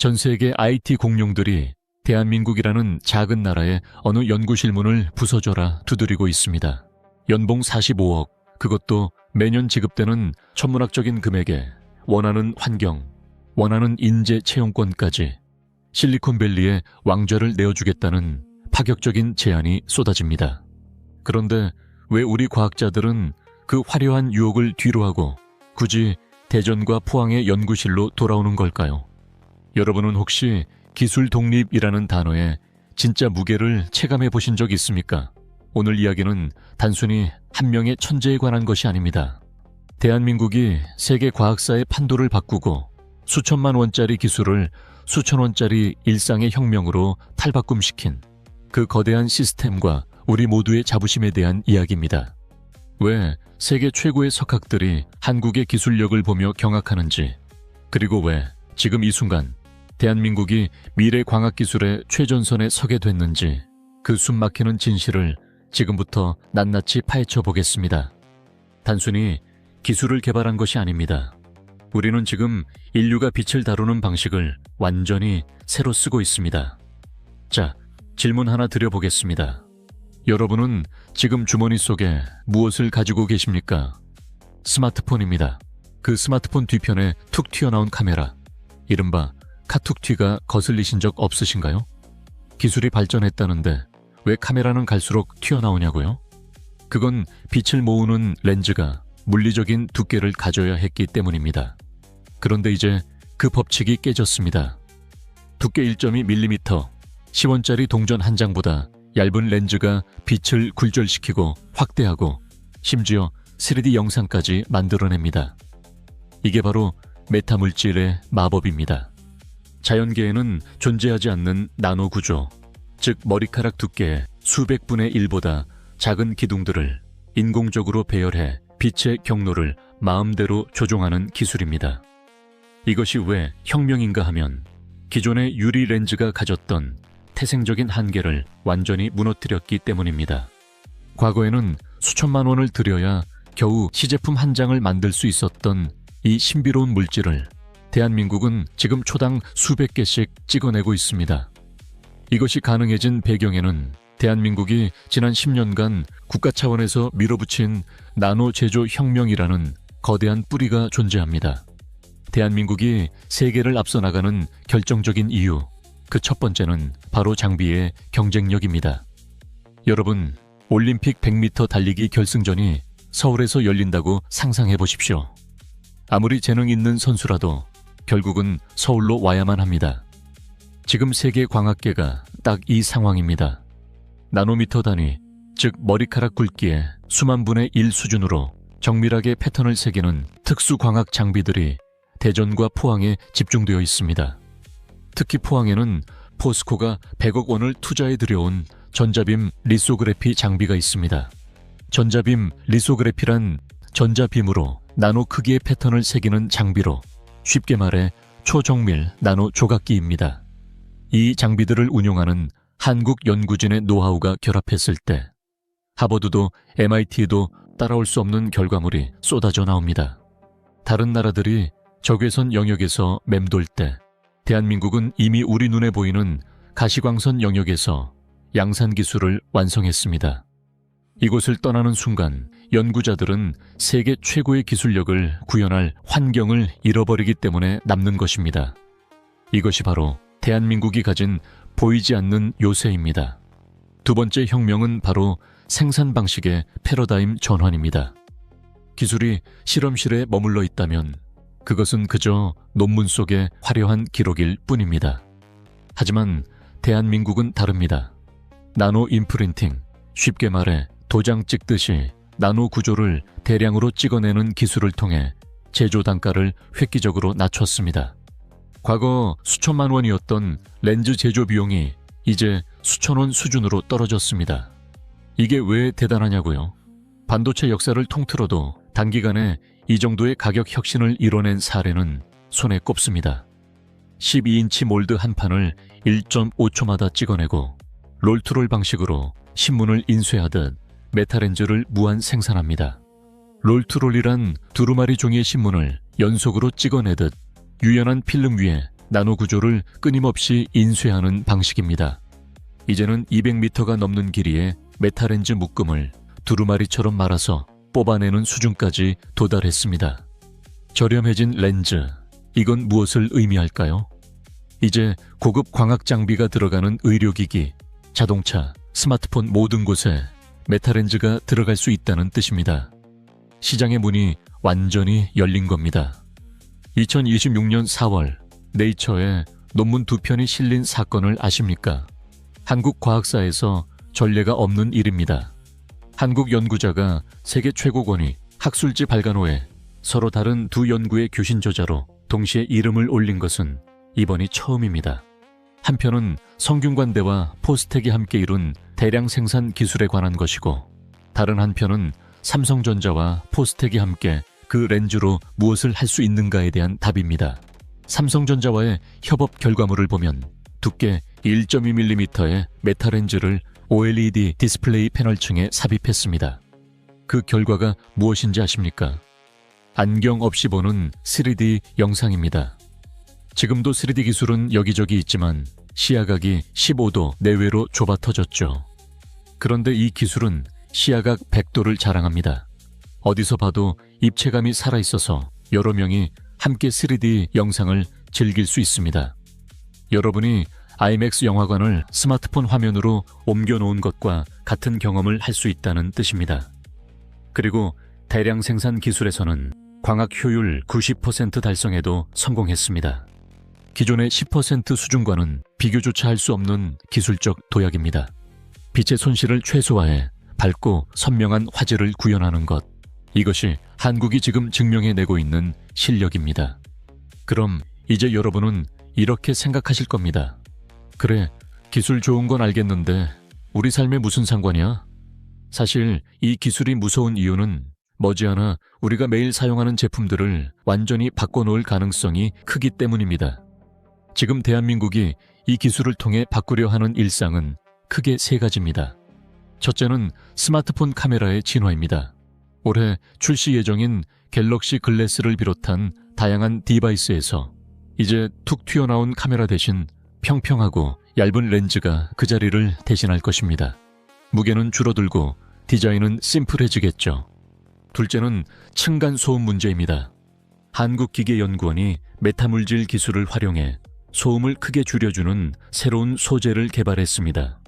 전 세계 IT 공룡들이 대한민국이라는 작은 나라의 어느 연구실 문을 부숴줘라 두드리고 있습니다. 연봉 45억, 그것도 매년 지급되는 천문학적인 금액에 원하는 환경, 원하는 인재 채용권까지 실리콘밸리에 왕좌를 내어주겠다는 파격적인 제안이 쏟아집니다. 그런데 왜 우리 과학자들은 그 화려한 유혹을 뒤로하고 굳이 대전과 포항의 연구실로 돌아오는 걸까요? 여러분은 혹시 기술 독립이라는 단어의 진짜 무게를 체감해 보신 적 있습니까? 오늘 이야기는 단순히 한 명의 천재에 관한 것이 아닙니다. 대한민국이 세계 과학사의 판도를 바꾸고 수천만 원짜리 기술을 수천 원짜리 일상의 혁명으로 탈바꿈시킨 그 거대한 시스템과 우리 모두의 자부심에 대한 이야기입니다. 왜 세계 최고의 석학들이 한국의 기술력을 보며 경악하는지, 그리고 왜 지금 이 순간 대한민국이 미래 과학기술의 최전선에 서게 됐는지, 그 숨막히는 진실을 지금부터 낱낱이 파헤쳐 보겠습니다. 단순히 기술을 개발한 것이 아닙니다. 우리는 지금 인류가 빛을 다루는 방식을 완전히 새로 쓰고 있습니다. 자, 질문 하나 드려보겠습니다. 여러분은 지금 주머니 속에 무엇을 가지고 계십니까? 스마트폰입니다. 그 스마트폰 뒤편에 툭 튀어나온 카메라, 이른바 카툭튀가 거슬리신 적 없으신가요? 기술이 발전했다는데 왜 카메라는 갈수록 튀어나오냐고요? 그건 빛을 모으는 렌즈가 물리적인 두께를 가져야 했기 때문입니다. 그런데 이제 그 법칙이 깨졌습니다. 두께 1.2mm, 10원짜리 동전 한 장보다 얇은 렌즈가 빛을 굴절시키고 확대하고 심지어 3D 영상까지 만들어냅니다. 이게 바로 메타물질의 마법입니다. 자연계에는 존재하지 않는 나노 구조, 즉 머리카락 두께의 수백 분의 1보다 작은 기둥들을 인공적으로 배열해 빛의 경로를 마음대로 조종하는 기술입니다. 이것이 왜 혁명인가 하면 기존의 유리 렌즈가 가졌던 태생적인 한계를 완전히 무너뜨렸기 때문입니다. 과거에는 수천만 원을 들여야 겨우 시제품 한 장을 만들 수 있었던 이 신비로운 물질을 대한민국은 지금 초당 수백 개씩 찍어내고 있습니다. 이것이 가능해진 배경에는 대한민국이 지난 10년간 국가 차원에서 밀어붙인 나노 제조 혁명이라는 거대한 뿌리가 존재합니다. 대한민국이 세계를 앞서 나가는 결정적인 이유, 그 첫 번째는 바로 장비의 경쟁력입니다. 여러분, 올림픽 100m 달리기 결승전이 서울에서 열린다고 상상해 보십시오. 아무리 재능 있는 선수라도 결국은 서울로 와야만 합니다. 지금 세계 광학계가 딱 이 상황입니다. 나노미터 단위, 즉 머리카락 굵기의 수만 분의 1 수준으로 정밀하게 패턴을 새기는 특수광학 장비들이 대전과 포항에 집중되어 있습니다. 특히 포항에는 포스코가 100억 원을 투자해 들여온 전자빔 리소그래피 장비가 있습니다. 전자빔 리소그래피란 전자빔으로 나노 크기의 패턴을 새기는 장비로 쉽게 말해 초정밀 나노 조각기입니다. 이 장비들을 운용하는 한국 연구진의 노하우가 결합했을 때 하버드도 MIT도 따라올 수 없는 결과물이 쏟아져 나옵니다. 다른 나라들이 적외선 영역에서 맴돌 때 대한민국은 이미 우리 눈에 보이는 가시광선 영역에서 양산 기술을 완성했습니다. 이곳을 떠나는 순간 연구자들은 세계 최고의 기술력을 구현할 환경을 잃어버리기 때문에 남는 것입니다. 이것이 바로 대한민국이 가진 보이지 않는 요새입니다. 두 번째 혁명은 바로 생산 방식의 패러다임 전환입니다. 기술이 실험실에 머물러 있다면 그것은 그저 논문 속의 화려한 기록일 뿐입니다. 하지만 대한민국은 다릅니다. 나노 임프린팅, 쉽게 말해 도장 찍듯이 나노 구조를 대량으로 찍어내는 기술을 통해 제조 단가를 획기적으로 낮췄습니다. 과거 수천만 원이었던 렌즈 제조 비용이 이제 수천 원 수준으로 떨어졌습니다. 이게 왜 대단하냐고요? 반도체 역사를 통틀어도 단기간에 이 정도의 가격 혁신을 이뤄낸 사례는 손에 꼽습니다. 12인치 몰드 한 판을 1.5초마다 찍어내고 롤투롤 방식으로 신문을 인쇄하듯 메타렌즈를 무한 생산합니다. 롤투롤이란 두루마리 종이의 신문을 연속으로 찍어내듯 유연한 필름 위에 나노 구조를 끊임없이 인쇄하는 방식입니다. 이제는 200m가 넘는 길이의 메탈렌즈 묶음을 두루마리처럼 말아서 뽑아내는 수준까지 도달했습니다. 저렴해진 렌즈, 이건 무엇을 의미할까요? 이제 고급 광학 장비가 들어가는 의료기기, 자동차, 스마트폰 모든 곳에 메탈렌즈가 들어갈 수 있다는 뜻입니다. 시장의 문이 완전히 열린 겁니다. 2026년 4월 네이처에 논문 2편이 실린 사건을 아십니까? 한국 과학사에서 전례가 없는 일입니다. 한국 연구자가 세계 최고 권위 학술지 발간호에 서로 다른 두 연구의 교신 저자로 동시에 이름을 올린 것은 이번이 처음입니다. 한 편은 성균관대와 포스텍이 함께 이룬 대량 생산 기술에 관한 것이고, 다른 한 편은 삼성전자와 포스텍이 함께 그 렌즈로 무엇을 할 수 있는가에 대한 답입니다. 삼성전자와의 협업 결과물을 보면 두께 1.2mm의 메탈 렌즈를 OLED 디스플레이 패널층에 삽입했습니다. 그 결과가 무엇인지 아십니까? 안경 없이 보는 3D 영상입니다. 지금도 3D 기술은 여기저기 있지만 시야각이 15도 내외로 좁아 터졌죠. 그런데 이 기술은 시야각 100도를 자랑합니다. 어디서 봐도 입체감이 살아있어서 여러 명이 함께 3D 영상을 즐길 수 있습니다. 여러분이 IMAX 영화관을 스마트폰 화면으로 옮겨놓은 것과 같은 경험을 할 수 있다는 뜻입니다. 그리고 대량 생산 기술에서는 광학 효율 90% 달성에도 성공했습니다. 기존의 10% 수준과는 비교조차 할 수 없는 기술적 도약입니다. 빛의 손실을 최소화해 밝고 선명한 화질을 구현하는 것, 이것이 한국이 지금 증명해내고 있는 실력입니다. 그럼 이제 여러분은 이렇게 생각하실 겁니다. 그래, 기술 좋은 건 알겠는데 우리 삶에 무슨 상관이야? 사실 이 기술이 무서운 이유는 머지않아 우리가 매일 사용하는 제품들을 완전히 바꿔놓을 가능성이 크기 때문입니다. 지금 대한민국이 이 기술을 통해 바꾸려 하는 일상은 크게 세 가지입니다. 첫째는 스마트폰 카메라의 진화입니다. 올해 출시 예정인 갤럭시 글래스를 비롯한 다양한 디바이스에서 이제 툭 튀어나온 카메라 대신 평평하고 얇은 렌즈가 그 자리를 대신할 것입니다. 무게는 줄어들고 디자인은 심플해지겠죠. 둘째는 층간소음 문제입니다. 한국기계연구원이 메타물질 기술을 활용해 소음을 크게 줄여주는 새로운 소재를 개발했습니다.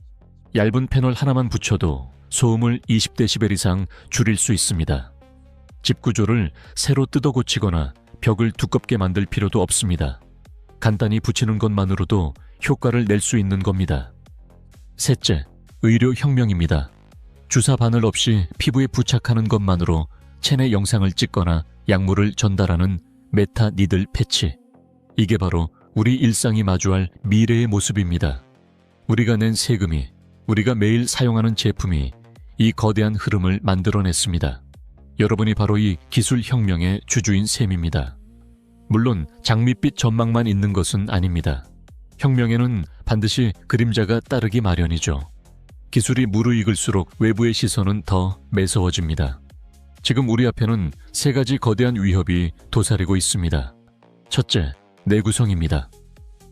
얇은 패널 하나만 붙여도 소음을 20dB 이상 줄일 수 있습니다. 집 구조를 새로 뜯어 고치거나 벽을 두껍게 만들 필요도 없습니다. 간단히 붙이는 것만으로도 효과를 낼 수 있는 겁니다. 셋째, 의료 혁명입니다. 주사 바늘 없이 피부에 부착하는 것만으로 체내 영상을 찍거나 약물을 전달하는 메타 니들 패치. 이게 바로 우리 일상이 마주할 미래의 모습입니다. 우리가 낸 세금이, 우리가 매일 사용하는 제품이 이 거대한 흐름을 만들어냈습니다. 여러분이 바로 이 기술 혁명의 주주인 셈입니다. 물론 장밋빛 전망만 있는 것은 아닙니다. 혁명에는 반드시 그림자가 따르기 마련이죠. 기술이 무르익을수록 외부의 시선은 더 매서워집니다. 지금 우리 앞에는 세 가지 거대한 위협이 도사리고 있습니다. 첫째, 내구성입니다.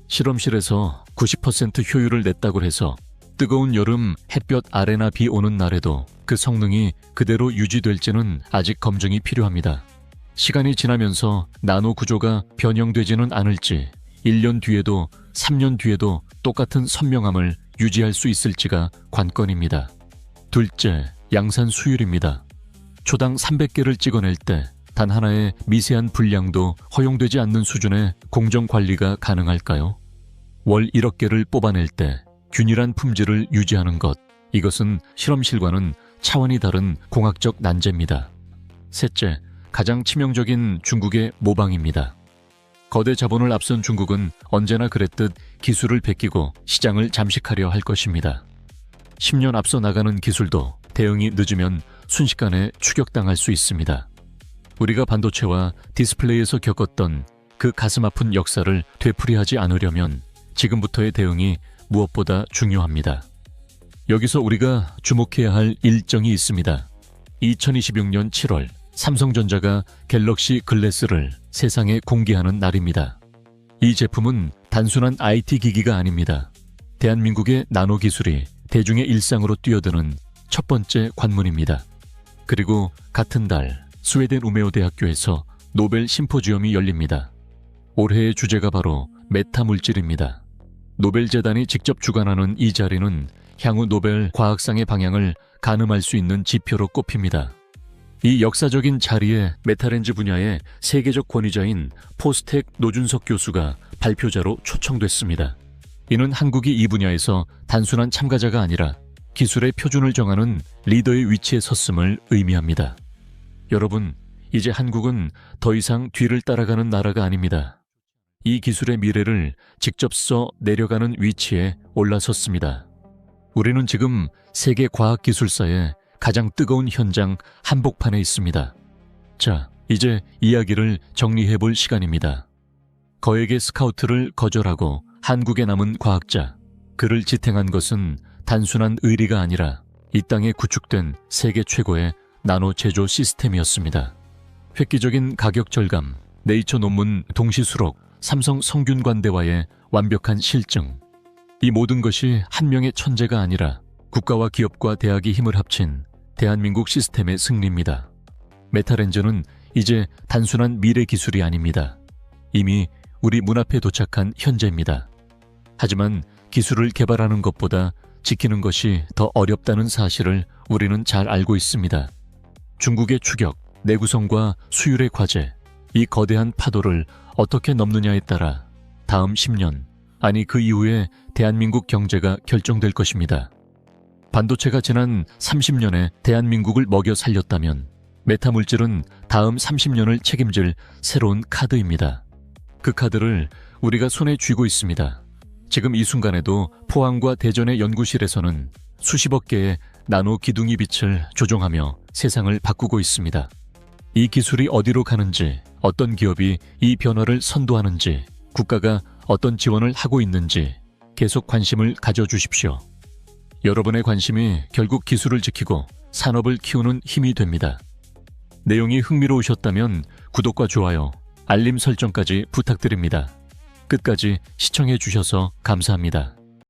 실험실에서 90% 효율을 냈다고 해서 뜨거운 여름 햇볕 아래나 비 오는 날에도 그 성능이 그대로 유지될지는 아직 검증이 필요합니다. 시간이 지나면서 나노 구조가 변형되지는 않을지, 1년 뒤에도 3년 뒤에도 똑같은 선명함을 유지할 수 있을지가 관건입니다. 둘째, 양산 수율입니다. 초당 300개를 찍어낼 때 단 하나의 미세한 불량도 허용되지 않는 수준의 공정 관리가 가능할까요? 월 1억 개를 뽑아낼 때 균일한 품질을 유지하는 것, 이것은 실험실과는 차원이 다른 공학적 난제입니다. 셋째, 가장 치명적인 중국의 모방입니다. 거대 자본을 앞선 중국은 언제나 그랬듯 기술을 베끼고 시장을 잠식하려 할 것입니다. 10년 앞서 나가는 기술도 대응이 늦으면 순식간에 추격당할 수 있습니다. 우리가 반도체와 디스플레이에서 겪었던 그 가슴 아픈 역사를 되풀이하지 않으려면 지금부터의 대응이 무엇보다 중요합니다. 여기서 우리가 주목해야 할 일정이 있습니다. 2026년 7월 삼성전자가 갤럭시 글래스를 세상에 공개하는 날입니다. 이 제품은 단순한 IT 기기가 아닙니다. 대한민국의 나노 기술이 대중의 일상으로 뛰어드는 첫 번째 관문입니다. 그리고 같은 달 스웨덴 우메오 대학교에서 노벨 심포지엄이 열립니다. 올해의 주제가 바로 메타 물질입니다. 노벨재단이 직접 주관하는 이 자리는 향후 노벨 과학상의 방향을 가늠할 수 있는 지표로 꼽힙니다. 이 역사적인 자리에 메타렌즈 분야의 세계적 권위자인 포스텍 노준석 교수가 발표자로 초청됐습니다. 이는 한국이 이 분야에서 단순한 참가자가 아니라 기술의 표준을 정하는 리더의 위치에 섰음을 의미합니다. 여러분, 이제 한국은 더 이상 뒤를 따라가는 나라가 아닙니다. 이 기술의 미래를 직접 써 내려가는 위치에 올라섰습니다. 우리는 지금 세계 과학기술사의 가장 뜨거운 현장 한복판에 있습니다. 자, 이제 이야기를 정리해 볼 시간입니다. 거액의 스카우트를 거절하고 한국에 남은 과학자, 그를 지탱한 것은 단순한 의리가 아니라 이 땅에 구축된 세계 최고의 나노 제조 시스템이었습니다. 획기적인 가격 절감, 네이처 논문 동시 수록, 삼성 성균관대와의 완벽한 실증. 이 모든 것이 한 명의 천재가 아니라 국가와 기업과 대학이 힘을 합친 대한민국 시스템의 승리입니다. 메타렌즈는 이제 단순한 미래 기술이 아닙니다. 이미 우리 문 앞에 도착한 현재입니다. 하지만 기술을 개발하는 것보다 지키는 것이 더 어렵다는 사실을 우리는 잘 알고 있습니다. 중국의 추격, 내구성과 수율의 과제, 이 거대한 파도를 어떻게 넘느냐에 따라 다음 10년, 아니 그 이후에 대한민국 경제가 결정될 것입니다. 반도체가 지난 30년에 대한민국을 먹여 살렸다면 메타물질은 다음 30년을 책임질 새로운 카드입니다. 그 카드를 우리가 손에 쥐고 있습니다. 지금 이 순간에도 포항과 대전의 연구실에서는 수십억 개의 나노 기둥이 빛을 조종하며 세상을 바꾸고 있습니다. 이 기술이 어디로 가는지, 어떤 기업이 이 변화를 선도하는지, 국가가 어떤 지원을 하고 있는지 계속 관심을 가져주십시오. 여러분의 관심이 결국 기술을 지키고 산업을 키우는 힘이 됩니다. 내용이 흥미로우셨다면 구독과 좋아요, 알림 설정까지 부탁드립니다. 끝까지 시청해 주셔서 감사합니다.